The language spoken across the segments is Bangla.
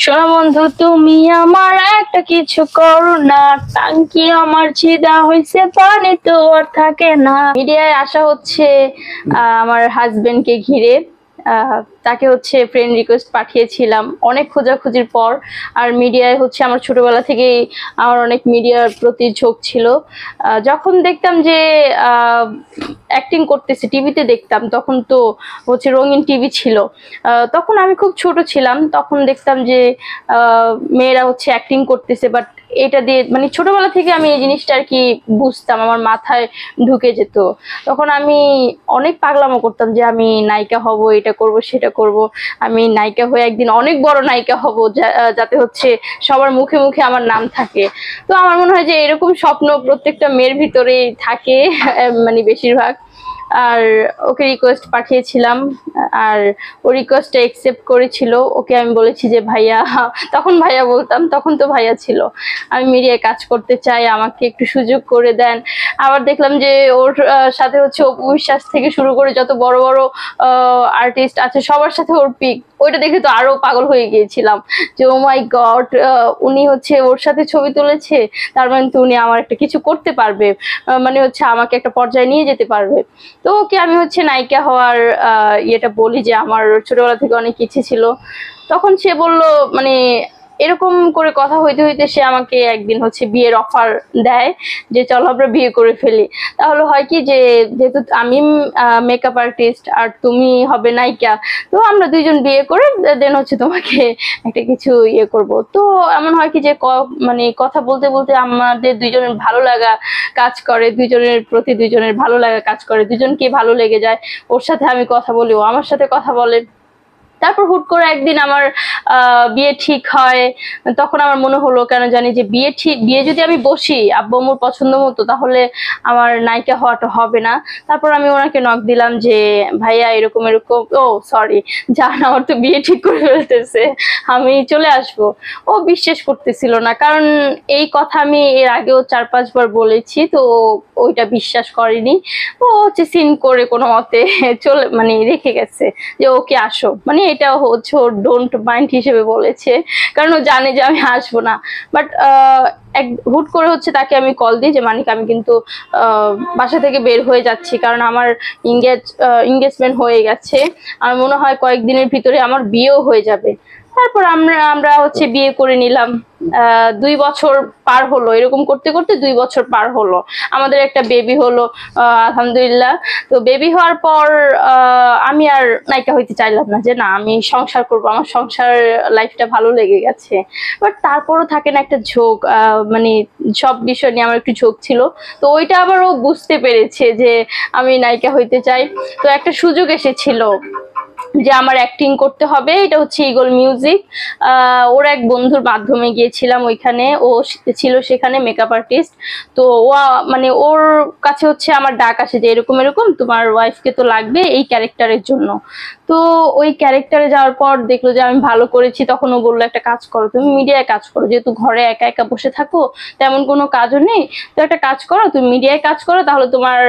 শোনো বন্ধু, তুমি আমার একটা কিছু করো না, টাঙ্কি আমার ছিদা হইছে, পানি তো আর থাকে না। মিডিয়ায় আসা হচ্ছে আমার হাজবেন্ডকে ঘিরে। তাকে হচ্ছে ফ্রেন্ড রিকোয়েস্ট পাঠিয়েছিলাম অনেক খোঁজাখুঁজির পর। আর মিডিয়ায় হচ্ছে আমার ছোটবেলা থেকেই আমার অনেক মিডিয়ার প্রতি ঝোঁক ছিল। যখন দেখতাম যে অ্যাক্টিং করতেছে, টিভিতে দেখতাম, তখন তো হচ্ছে রঙিন টিভি ছিল। তখন আমি খুব ছোট ছিলাম, তখন দেখতাম যে মেয়েরা হচ্ছে অ্যাক্টিং করতেছে, বাট এটা দিয়ে মানে ছোটবেলা থেকে আমি এই জিনিসটা আর কি বুঝতাম, আমার মাথায় ঢুকে যেত। তখন আমি অনেক পাগলামো করতাম যে আমি নায়িকা হব, এটা করব সেটা করব, আমি নায়িকা হয়ে একদিন অনেক বড় নায়িকা হব, যাতে হচ্ছে সবার মুখে মুখে আমার নাম থাকে। তো আমার মনে হয় যে এরকম স্বপ্ন প্রত্যেকটা মেয়ের ভিতরেই থাকে, মানে বেশিরভাগ। আর ওকে রিকোয়েস্ট পাঠিয়েছিলাম, আর ও রিকোয়েস্টটা একসেপ্ট করেছিল। ওকে আমি বলেছি যে ভাইয়া, তখন ভাইয়া বলতাম, তখন তো ভাইয়া ছিল, আমি মিডিয়ায় কাজ করতে চাই, আমাকে একটু সুযোগ করে দেন। আবার দেখলাম যে ওর সাথে হচ্ছে অপু বিশ্বাস থেকে শুরু করে যত বড় বড় আর্টিস্ট আছে সবার সাথে ওর পিক। ওইটা দেখে তো আরো পাগল হয়ে গিয়েছিলাম যে ও মাই গড, উনি হচ্ছে ওর সাথে ছবি তুলেছে, তার মানে তো উনি আমার একটা কিছু করতে পারবে, মানে হচ্ছে আমাকে একটা পর্যায়ে নিয়ে যেতে পারবে। তো ওকে আমি হচ্ছে নায়িকা হওয়ার ইয়েটা বলি যে আমার ছোটবেলা থেকে অনেক ইচ্ছে ছিল। তখন সে বলল, মানে এরকম করে কথা হইতে হইতে সে আমাকে একদিন হচ্ছে বিয়ের অফার দেয় যে চলো আমরা বিয়ে করে ফেলি। তাহলে হয় কি যে যেহেতু আমি মেকআপ আর্টিস্ট আর তুমি হবে নায়িকা, তো আমরা দুইজন বিয়ে করে দেন হচ্ছে তোমাকে একটা কিছু ইয়ে করব। তো এমন হয় কি যে মানে কথা বলতে বলতে আমাদের দুইজনের ভালো লাগা কাজ করে, দুইজনের প্রতি দুইজনের ভালো লাগা কাজ করে, দুজনকে ভালো লেগে যায়। ওর সাথে আমি কথা বলি, ও আমার সাথে কথা বলে। তারপর হুট করে একদিন আমার বিয়ে ঠিক হয়। তখন আমার মনে হলো কেন জানি যে বিয়ে যদি আমি বসি আব্বু আম্মুর পছন্দ মতো, তাহলে আমার নায়িকা হওয়াটা হবে না। তারপর আমি ওনাকে নক দিলাম যে ভাইয়া এরকম এরকম, ও সরি জান, আমার তো বিয়ে ঠিক করে ফেলতেছে, আমি চলে আসব। ও বিশ্বাস করতেছিল না, কারণ এই কথা আমি এর আগেও 4-5 বার বলেছি, তো ওইটা বিশ্বাস করেনি। ও হচ্ছে সিন করে কোনো মতে চলে মানে রেখে গেছে যে ওকে আসো, মানে এটা হচ্ছে ওর ডোন্ট মাইন্ড হিসেবে বলেছে, কারণ ও জানে যে আমি আসবো না। বাট হুট করে হচ্ছে তাকে আমি কল দিই যে মানিক, আমি কিন্তু বাসা থেকে বের হয়ে যাচ্ছি, কারণ আমার এঙ্গেজমেন্ট হয়ে গেছে, আমার মনে হয় কয়েকদিনের ভিতরে আমার বিয়েও হয়ে যাবে। তারপর আমরা হচ্ছে বিয়ে করে নিলাম। 2 বছর পার হলো, এরকম করতে করতে 2 বছর পার হলো, আমাদের একটা বেবি হলো আলহামদুলিল্লাহ। তো বেবি হওয়ার পর আমি আর নায়িকা হইতে চাইলাম না, যে না আমি সংসার করব, আমার সংসার লাইফটা ভালো লেগে গেছে। বাট তারপরও থাকে না একটা ঝোঁক, মানে সব বিষয় নিয়ে আমার একটু ঝোঁক ছিল। তো ওইটা আবার ও বুঝতে পেরেছে যে আমি নায়িকা হইতে চাই। তো একটা সুযোগ এসেছিল যে আমার অ্যাক্টিং করতে হবে, এটা হচ্ছে ইগল মিউজিক। ওর এক বন্ধুর মাধ্যমে গিয়েছিলাম ওইখানে, ও ছিল সেখানে মেকআপ আর্টিস্ট। তো ও মানে ওর কাছে হচ্ছে আমার ডাক আসে যে এরকম এরকম তোমার ওয়াইফকে তো লাগবে এই ক্যারেক্টারের জন্য। তো ওই ক্যারেক্টারে যাওয়ার পর দেখলো যে আমি ভালো করেছি, তখন ও বললো একটা কাজ করো, তুমি মিডিয়ায় কাজ করো, যেহেতু ঘরে একা একা বসে থাকো, তেমন কোনো কাজও নেই, তো একটা কাজ করো, তুমি মিডিয়ায় কাজ করো, তাহলে তোমার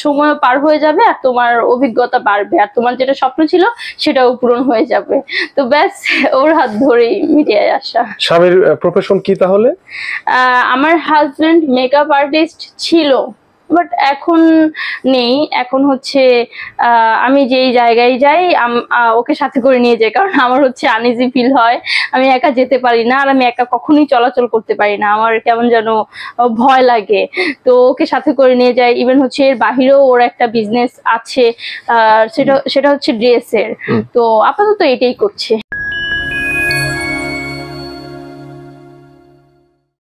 সময়ও পার হয়ে যাবে, আর তোমার অভিজ্ঞতা বাড়বে, আর তোমার যেটা স্বপ্ন ছিল সেটাও পূরণ হয়ে যাবে। তো ব্যাস, ওর হাত ধরেই মিডিয়ায় আসা। স্বামীর প্রফেশন কি তাহলে? আমার হাজবেন্ড মেকআপ আর্টিস্ট ছিল, বাট এখন নেই। এখন হচ্ছে আমি যেই জায়গায় যাই ওকে সাথে করে নিয়ে যাই, কারণ আমার হচ্ছে আনইজি ফিল হয়, আমি একা যেতে পারি না, আর আমি একা কখনোই চলাচল করতে পারি না, আমার কেমন যেন ভয় লাগে। তো ওকে সাথে করে নিয়ে যাই। ইভেন হচ্ছে এর বাহিরেও ওর একটা বিজনেস আছে, সেটা হচ্ছে ড্রেসের। তো আপাতত এটাই করছে।